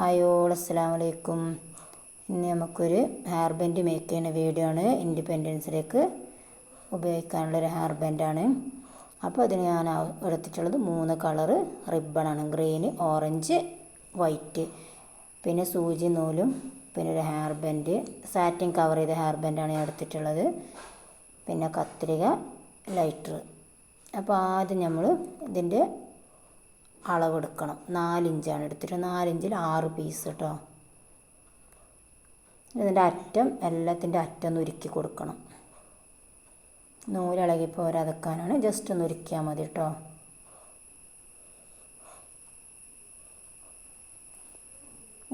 Hi all, അസ്സലാമു അലൈക്കും. ഇന്ന് നമുക്കൊരു ഹെയർ ബാൻഡ് മേക്ക് ചെയ്യുന്ന വീഡിയോ ആണ്. ഇൻഡിപെൻഡൻസിലേക്ക് ഉപയോഗിക്കാനുള്ളൊരു ഹെയർ ബാൻഡാണ്. അപ്പോൾ അതിന് ഞാൻ എടുത്തിട്ടുള്ളത് 3 കളറ് റിബണാണ്. Green, orange, white. പിന്നെ സൂചി നൂലും, പിന്നെ ഒരു ഹെയർ ബാൻഡ്, സാറ്റിൻ കവർ ചെയ്ത ഹെയർ ബാൻഡാണ് ഞാൻ എടുത്തിട്ടുള്ളത്. പിന്നെ കത്രിക, ലൈറ്റർ. അപ്പോൾ ആദ്യം നമ്മൾ ഇതിൻ്റെ അളവെടുക്കണം. 4 ഇഞ്ചാണ് എടുത്തിട്ട് 4 ഇഞ്ചിൽ 6 പീസ് കേട്ടോ. ഇതിൻ്റെ അറ്റം, എല്ലാത്തിൻ്റെ അറ്റം ഒന്ന് ഉരുക്കി കൊടുക്കണം. നൂലിളകി പോരാതെക്കാനാണ്. ജസ്റ്റ് ഒന്ന് ഉരുക്കിയാൽ മതി കേട്ടോ.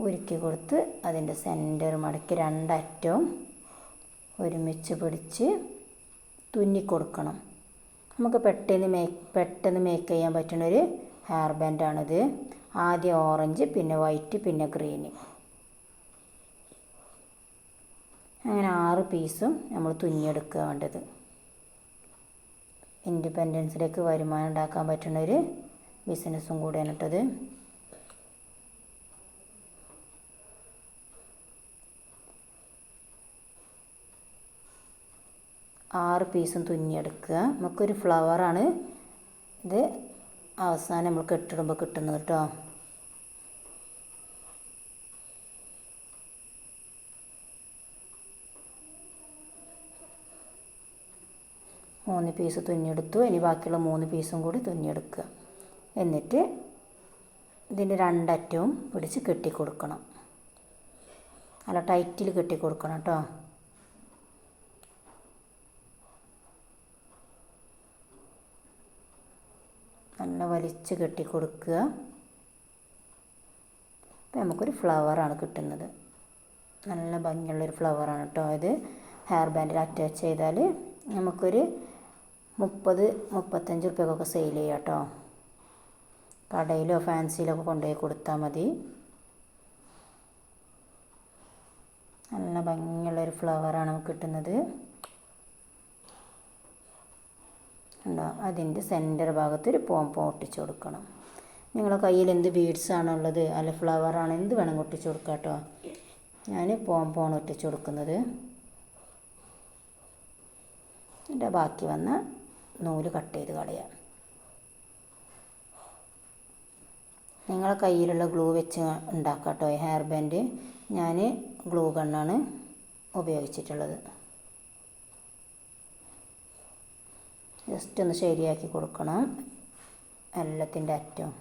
ഉരുക്കി കൊടുത്ത് അതിൻ്റെ സെൻറ്റർ മടക്കി 2 അറ്റവും ഒരുമിച്ച് പിടിച്ച് തുന്നിക്കൊടുക്കണം. നമുക്ക് പെട്ടെന്ന് മേക്ക് ചെയ്യാൻ പറ്റുന്നൊരു ഹെയർ ബാൻഡാണിത്. ആദ്യം ഓറഞ്ച്, പിന്നെ വൈറ്റ്, പിന്നെ ഗ്രീന്. അങ്ങനെ 6 പീസും നമ്മൾ തുന്നിയെടുക്കുക വേണ്ടത്. ഇൻഡിപെൻഡൻസിലേക്ക് വരുമാനം ഉണ്ടാക്കാൻ പറ്റുന്നൊരു ബിസിനസ്സും കൂടെയാണ് ഇട്ടത്. ആറ് പീസും തുന്നിയെടുക്കുക. നമുക്കൊരു ഫ്ലവറാണ് ഇത് അവസാനം നമ്മൾ കെട്ടിടുമ്പോൾ കിട്ടുന്നത് കേട്ടോ. മൂന്ന് പീസ് തുന്നിയെടുത്തു. ഇനി ബാക്കിയുള്ള 3 പീസും കൂടി തുന്നിയെടുക്കുക. എന്നിട്ട് ഇതിൻ്റെ 2 അറ്റവും പിടിച്ച് കെട്ടിക്കൊടുക്കണം. നല്ല ടൈറ്റിൽ കെട്ടിക്കൊടുക്കണം കേട്ടോ. നല്ല വലിച്ച് കെട്ടിക്കൊടുക്കുക. അപ്പോൾ നമുക്കൊരു ഫ്ലവറാണ് കിട്ടുന്നത്. നല്ല ഭംഗിയുള്ളൊരു ഫ്ലവറാണ് കേട്ടോ. ഇത് ഹെയർ ബാൻഡിൽ അറ്റാച്ച് ചെയ്താൽ നമുക്കൊരു 30-35 റുപ്യക്കൊക്കെ സെയിൽ ചെയ്യാം കേട്ടോ. കടയിലോ ഫാൻസിയിലൊക്കെ കൊണ്ടുപോയി കൊടുത്താൽ മതി. നല്ല ഭംഗിയുള്ളൊരു ഫ്ലവറാണ് നമുക്ക് കിട്ടുന്നത്. ഉണ്ടോ? അതിൻ്റെ സെൻറ്റർ ഭാഗത്ത് ഒരു പോംപോം ഒട്ടിച്ച് കൊടുക്കണം. നിങ്ങളുടെ കയ്യിൽ എന്ത് ബീഡ്സാണുള്ളത്, അല്ല ഫ്ലവറാണ്, എന്ത് വേണം ഒട്ടിച്ച് കൊടുക്കുക കേട്ടോ. ഞാൻ പോംപോണ് ഒട്ടിച്ച് കൊടുക്കുന്നത്. എന്നിട്ട് ബാക്കി വന്ന നൂല് കട്ട് ചെയ്ത് കളയാം. നിങ്ങളുടെ കയ്യിലുള്ള ഗ്ലൂ വെച്ച് ഉണ്ടാക്കാം കേട്ടോ ഈ ഹെയർ ബാൻഡ്. ഞാൻ ഗ്ലൂ ഗണ്ണാണ് ഉപയോഗിച്ചിട്ടുള്ളത്. ജസ്റ്റ് ഒന്ന് ശരിയാക്കി കൊടുക്കണം എല്ലാത്തിൻ്റെ അറ്റവും.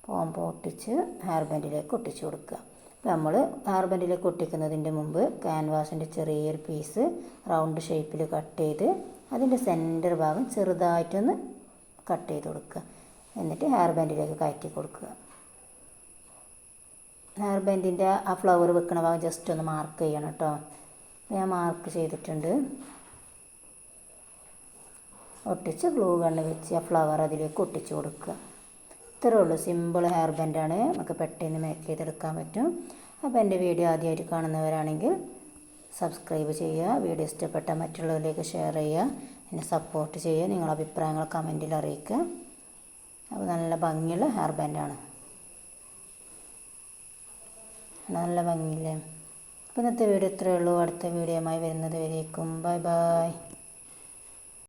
പോംപോം ഒട്ടിച്ച് ഹെയർ ബാൻഡിലേക്ക് ഒട്ടിച്ച് കൊടുക്കുക. അപ്പോൾ നമ്മൾ ഹെയർ ബാൻഡിലേക്ക് ഒട്ടിക്കുന്നതിൻ്റെ മുമ്പ് ക്യാൻവാസിൻ്റെ ചെറിയൊരു പീസ് റൗണ്ട് ഷേപ്പിൽ കട്ട് ചെയ്ത് അതിൻ്റെ സെൻറ്റർ ഭാഗം ചെറുതായിട്ടൊന്ന് കട്ട് ചെയ്ത് കൊടുക്കുക. എന്നിട്ട് ഹെയർ ബാൻഡിലേക്ക് കയറ്റി കൊടുക്കുക. ഹെയർ ബാൻഡിൻ്റെ ആ ഫ്ലവർ വെക്കുന്ന ഭാഗം ജസ്റ്റ് ഒന്ന് മാർക്ക് ചെയ്യണം കേട്ടോ. ഞാൻ മാർക്ക് ചെയ്തിട്ടുണ്ട്. ഒട്ടിച്ച് ഗ്ലൂ ഗണ്ണ് വെച്ച് ആ ഫ്ലവർ അതിലേക്ക് ഒട്ടിച്ച് കൊടുക്കുക. ഇത്രയേ ഉള്ളൂ. സിമ്പിൾ ഹെയർ ബാൻഡാണ്. നമുക്ക് പെട്ടെന്ന് മേക്ക് ചെയ്തെടുക്കാൻ പറ്റും. അപ്പോൾ എൻ്റെ വീഡിയോ ആദ്യമായിട്ട് കാണുന്നവരാണെങ്കിൽ സബ്സ്ക്രൈബ് ചെയ്യുക. വീഡിയോ ഇഷ്ടപ്പെട്ട മറ്റുള്ളവരിലേക്ക് ഷെയർ ചെയ്യുക. എന്നെ സപ്പോർട്ട് ചെയ്യുക. നിങ്ങളുടെ അഭിപ്രായങ്ങൾ കമൻറ്റിൽ അറിയിക്കുക. അപ്പോൾ നല്ല ഭംഗിയുള്ള ഹെയർ ബാൻഡാണ്. നല്ല ഭംഗിയില്ലേ? അപ്പോൾ ഇന്നത്തെ വീഡിയോ ഇത്രയേ ഉള്ളൂ. അടുത്ത വീഡിയോയുമായി വരുന്നത് വരേക്കും ബൈ ബൈ.